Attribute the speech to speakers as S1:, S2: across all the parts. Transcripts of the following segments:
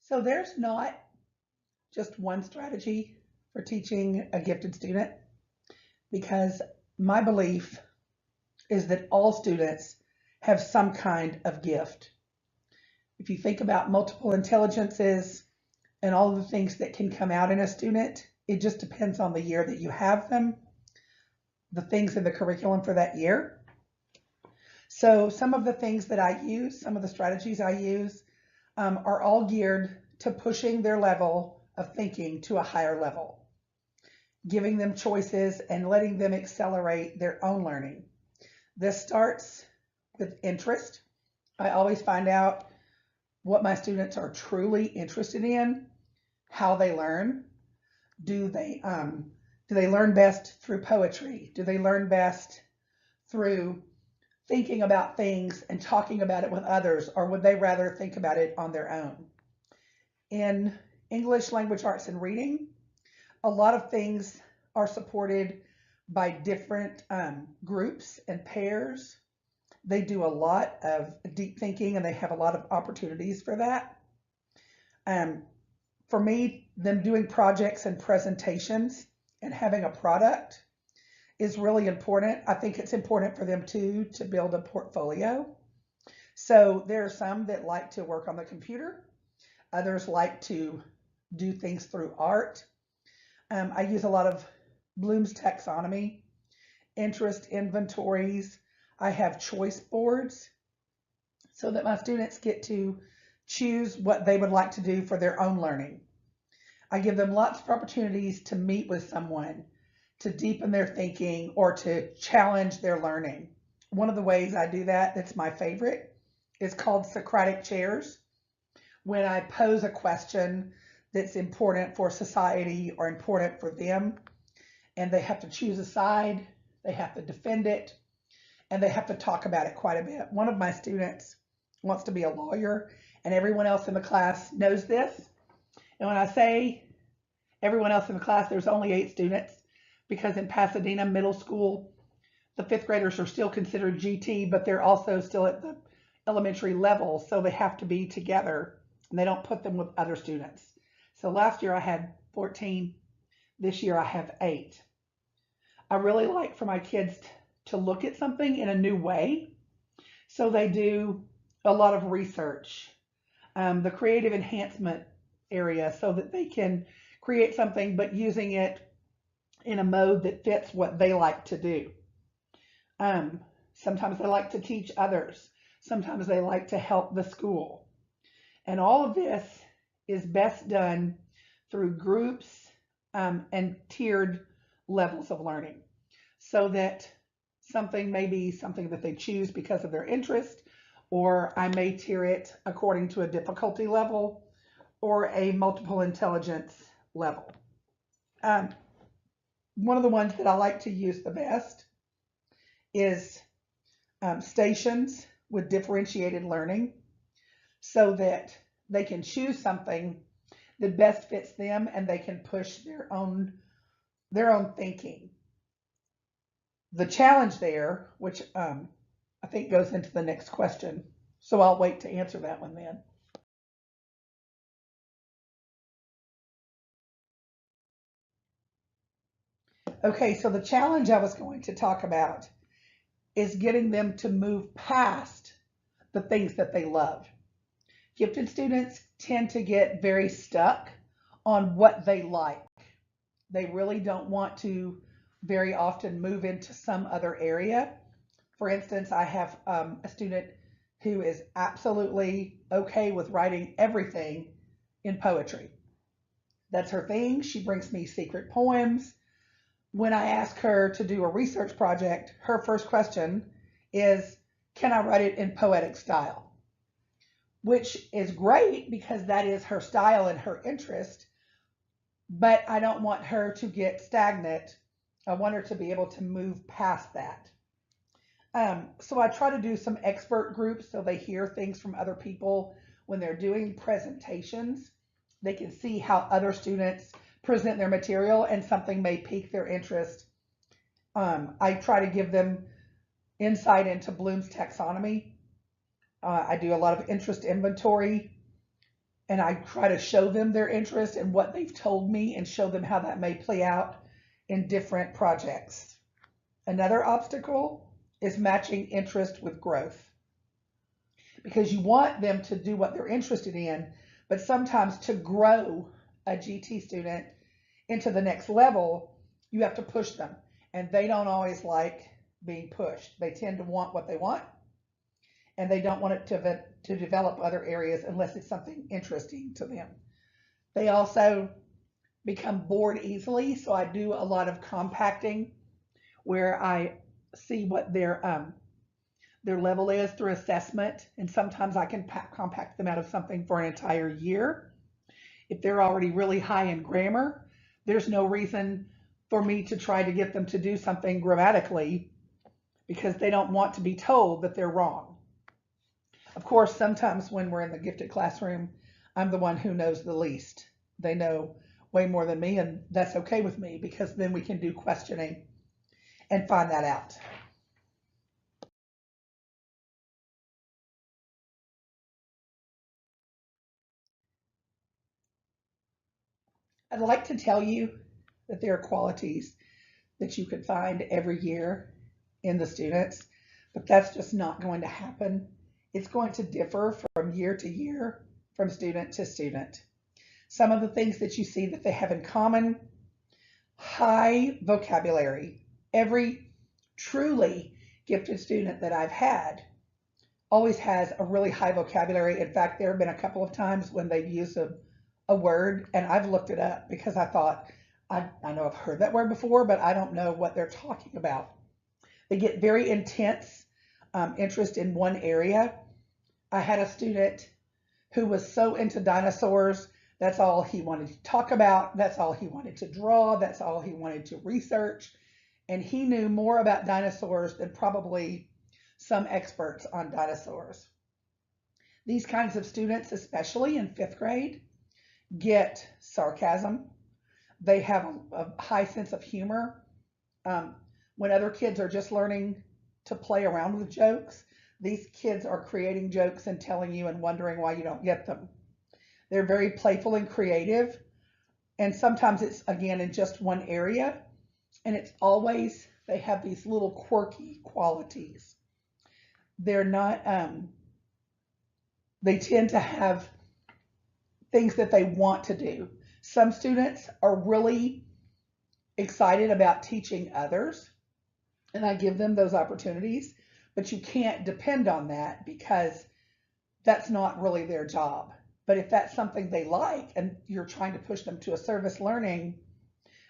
S1: So there's not just one strategy for teaching a gifted student because my belief is that all students have some kind of gift. If you think about multiple intelligences and all of the things that can come out in a student, it just depends on the year that you have them, the things in the curriculum for that year. So some of the things that I use, some of the strategies I use, are all geared to pushing their level of thinking to a higher level, giving them choices and letting them accelerate their own learning. This starts with interest. I always find out what my students are truly interested in, how they learn. Do they learn best through poetry? Do they learn best through thinking about things and talking about it with others, or would they rather think about it on their own? In English language arts and reading, a lot of things are supported by different groups and pairs. They do a lot of deep thinking and they have a lot of opportunities for that. For me, them doing projects and presentations and having a product is really important. I think it's important for them too to build a portfolio. So there are some that like to work on the computer. Others like to do things through art. I use a lot of Bloom's taxonomy, interest inventories. I have choice boards so that my students get to choose what they would like to do for their own learning. I give them lots of opportunities to meet with someone, to deepen their thinking, or to challenge their learning. One of the ways I do that, that's my favorite, is called Socratic chairs. When I pose a question that's important for society or important for them, and they have to choose a side, they have to defend it, and they have to talk about it quite a bit. One of my students wants to be a lawyer, and everyone else in the class knows this. And when I say everyone else in the class, there's only 8 students, because in Pasadena middle school, the 5th graders are still considered GT, but they're also still at the elementary level, so they have to be together, and they don't put them with other students. So last year I had 14. This year I have 8. I really like for my kids to look at something in a new way. So they do a lot of research, the creative enhancement area, so that they can create something but using it in a mode that fits what they like to do. Sometimes they like to teach others. Sometimes they like to help the school. And all of this is best done through groups and tiered levels of learning, so that something may be something that they choose because of their interest, or I may tier it according to a difficulty level or a multiple intelligence level. One of the ones that I like to use the best is stations with differentiated learning, so that they can choose something that best fits them and they can push their own thinking. The challenge there, which I think goes into the next question, so I'll wait to answer that one then. Okay, so the challenge I was going to talk about is getting them to move past the things that they love. Gifted students tend to get very stuck on what they like. They really don't want to very often move into some other area. For instance, I have a student who is absolutely okay with writing everything in poetry. That's her thing. She brings me secret poems. When I ask her to do a research project, her first question is, can I write it in poetic style? Which is great because that is her style and her interest, but I don't want her to get stagnant. I want her to be able to move past that. So I try to do some expert groups so they hear things from other people when they're doing presentations. They can see how other students present their material and something may pique their interest. I try to give them insight into Bloom's taxonomy. I do a lot of interest inventory. and I try to show them their interest in what they've told me and show them how that may play out in different projects. Another obstacle is matching interest with growth, because you want them to do what they're interested in, but sometimes to grow a GT student into the next level, you have to push them, and they don't always like being pushed. They tend to want what they want, and they don't want it to develop other areas unless it's something interesting to them. They also become bored easily, so I do a lot of compacting where I see what their level is through assessment, and sometimes I can compact them out of something for an entire year. If they're already really high in grammar, there's no reason for me to try to get them to do something grammatically, because they don't want to be told that they're wrong. Of course, sometimes when we're in the gifted classroom, I'm the one who knows the least. They know way more than me, and that's okay with me, because then we can do questioning and find that out. I'd like to tell you that there are qualities that you could find every year in the students, but that's just not going to happen. It's going to differ from year to year, from student to student. Some of the things that you see that they have in common: high vocabulary. Every truly gifted student that I've had always has a really high vocabulary. In fact, there have been a couple of times when they've used a word and I've looked it up because I thought, I know I've heard that word before, but I don't know what they're talking about. They get very intense interest in one area. I had a student who was so into dinosaurs. That's all he wanted to talk about. That's all he wanted to draw. That's all he wanted to research. And he knew more about dinosaurs than probably some experts on dinosaurs. These kinds of students, especially in 5th grade, get sarcasm. They have a high sense of humor. When other kids are just learning to play around with jokes, these kids are creating jokes and telling you and wondering why you don't get them. They're very playful and creative, and sometimes it's, again, in just one area, and it's always, they have these little quirky qualities. They're not, they tend to have things that they want to do. Some students are really excited about teaching others, and I give them those opportunities, but you can't depend on that because that's not really their job. But if that's something they like and you're trying to push them to a service learning,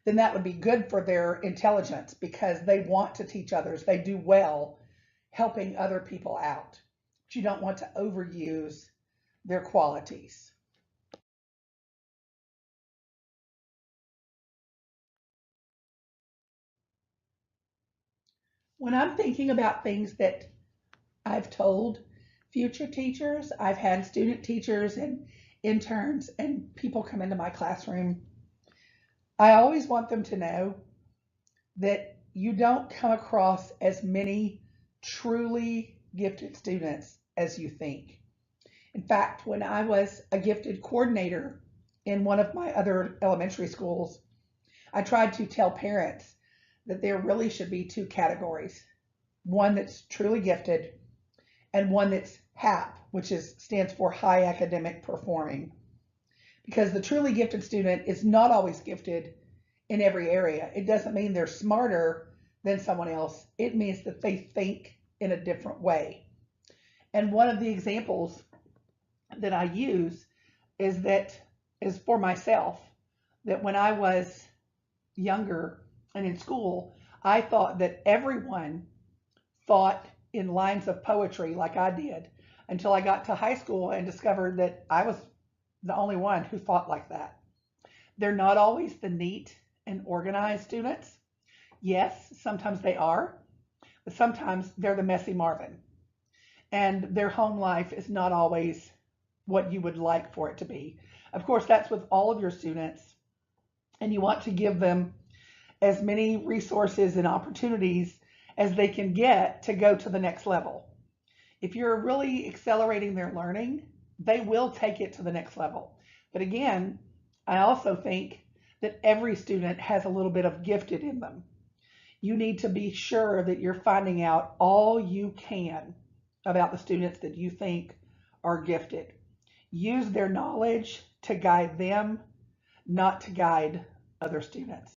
S1: then that would be good for their intelligence, because they want to teach others. They do well helping other people out. But you don't want to overuse their qualities. When I'm thinking about things that I've told future teachers, I've had student teachers and interns and people come into my classroom, I always want them to know that you don't come across as many truly gifted students as you think. In fact, when I was a gifted coordinator in one of my other elementary schools, I tried to tell parents that there really should be 2 categories: one that's truly gifted and one that's HAP, which stands for high academic performing. Because the truly gifted student is not always gifted in every area. It doesn't mean they're smarter than someone else. It means that they think in a different way. And one of the examples that I use is for myself, that when I was younger and in school, I thought that everyone thought in lines of poetry like I did, until I got to high school and discovered that I was the only one who thought like that. They're not always the neat and organized students. Yes, sometimes they are, but sometimes they're the messy Marvin. And their home life is not always what you would like for it to be. Of course, that's with all of your students, and you want to give them as many resources and opportunities as they can get to go to the next level. If you're really accelerating their learning, they will take it to the next level. But again, I also think that every student has a little bit of gifted in them. You need to be sure that you're finding out all you can about the students that you think are gifted. Use their knowledge to guide them, not to guide other students.